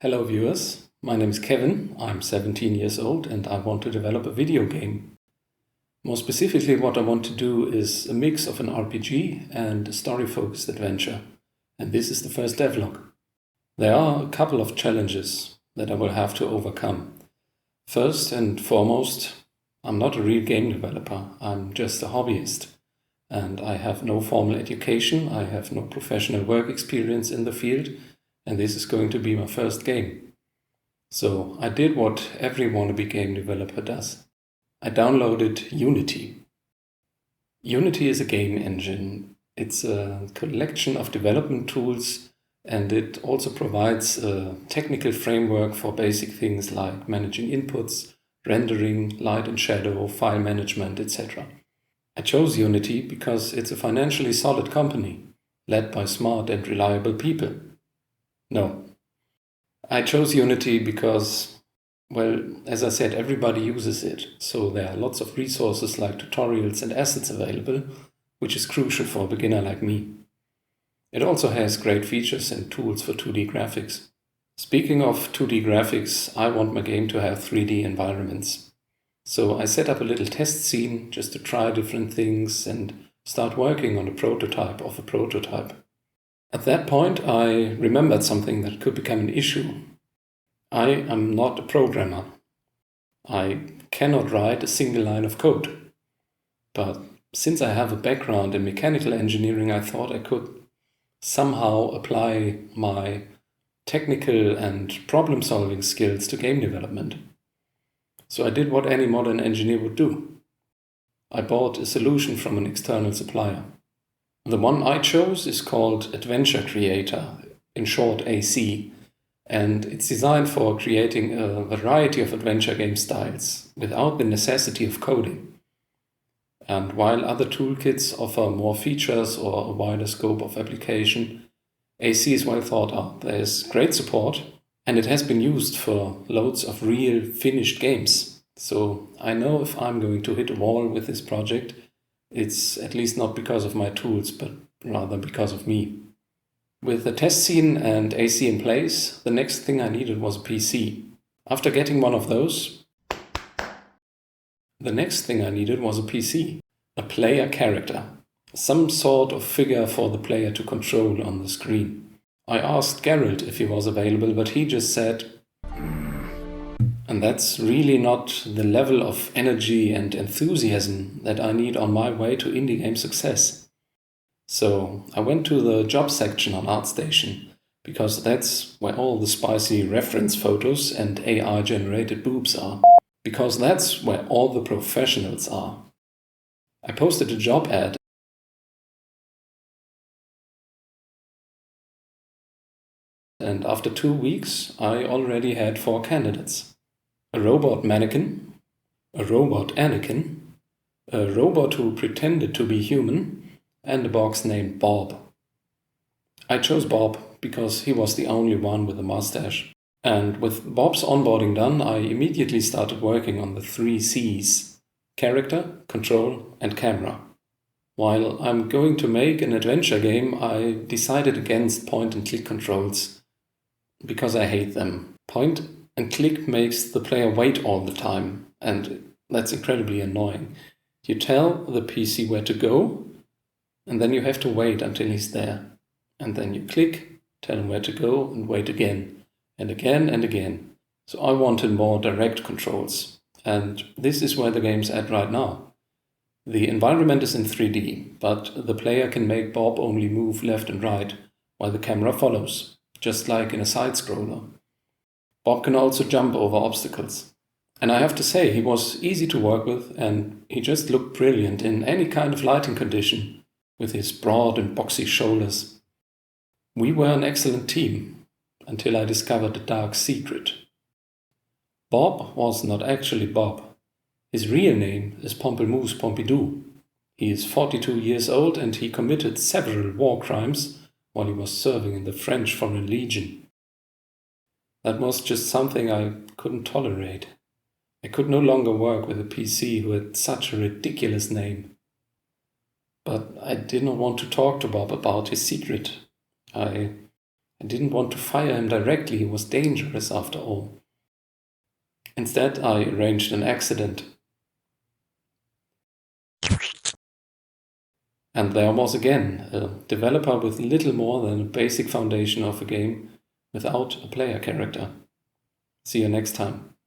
Hello viewers, my name is Kevin, I'm 17 years old and I want to develop a video game. More specifically, what I want to do is a mix of an RPG and a story-focused adventure, and this is the first devlog. There are a couple of challenges that I will have to overcome. First and foremost, I'm not a real game developer, I'm just a hobbyist. And I have no formal education, I have no professional work experience in the field, and this is going to be my first game. So I did what every wannabe game developer does. I downloaded Unity. Unity is a game engine. It's a collection of development tools, and it also provides a technical framework for basic things like managing inputs, rendering, light and shadow, file management, etc. I chose Unity because it's a financially solid company, led by smart and reliable people. No. I chose Unity because, well, as I said, everybody uses it, so there are lots of resources like tutorials and assets available, which is crucial for a beginner like me. It also has great features and tools for 2D graphics. Speaking of 2D graphics, I want my game to have 3D environments. So I set up a little test scene just to try different things and start working on a prototype of a prototype. At that point, I remembered something that could become an issue. I am not a programmer. I cannot write a single line of code. But since I have a background in mechanical engineering, I thought I could somehow apply my technical and problem-solving skills to game development. So I did what any modern engineer would do. I bought a solution from an external supplier. The one I chose is called Adventure Creator, in short AC, and it's designed for creating a variety of adventure game styles without the necessity of coding. And while other toolkits offer more features or a wider scope of application, AC is well thought out. There's great support, and it has been used for loads of real finished games. So I know if I'm going to hit a wall with this project, it's at least not because of my tools, but rather because of me. With the test scene and AC in place, the next thing I needed was a PC. After getting one of those, the next thing I needed was a PC, a player character, some sort of figure for the player to control on the screen. I asked Geralt if he was available, but he just said, and that's really not the level of energy and enthusiasm that I need on my way to indie game success. So I went to the job section on ArtStation, because that's where all the spicy reference photos and AI-generated boobs are. Because that's where all the professionals are. I posted a job ad, and after 2 weeks I already had 4 candidates. A robot mannequin, a robot Anakin, a robot who pretended to be human, and a box named Bob. I chose Bob because he was the only one with a mustache. And with Bob's onboarding done, I immediately started working on the 3 C's: character, control, and camera. While I'm going to make an adventure game, I decided against point-and-click controls because I hate them. Point and click makes the player wait all the time, and that's incredibly annoying. You tell the PC where to go, and then you have to wait until he's there. And then you click, tell him where to go, and wait again, and again, and again. So I wanted more direct controls, and this is where the game's at right now. The environment is in 3D, but the player can make Bob only move left and right, while the camera follows, just like in a side-scroller. Bob can also jump over obstacles. And I have to say, he was easy to work with, and he just looked brilliant in any kind of lighting condition, with his broad and boxy shoulders. We were an excellent team, until I discovered a dark secret. Bob was not actually Bob. His real name is Pamplemousse Pompidou. He is 42 years old, and he committed several war crimes while he was serving in the French Foreign Legion. That was just something I couldn't tolerate. I could no longer work with a PC who had such a ridiculous name. But I did not want to talk to Bob about his secret. I I didn't want to fire him directly, he was dangerous after all. Instead, I arranged an accident. And there was again a developer with little more than a basic foundation of a game without a player character. See you next time.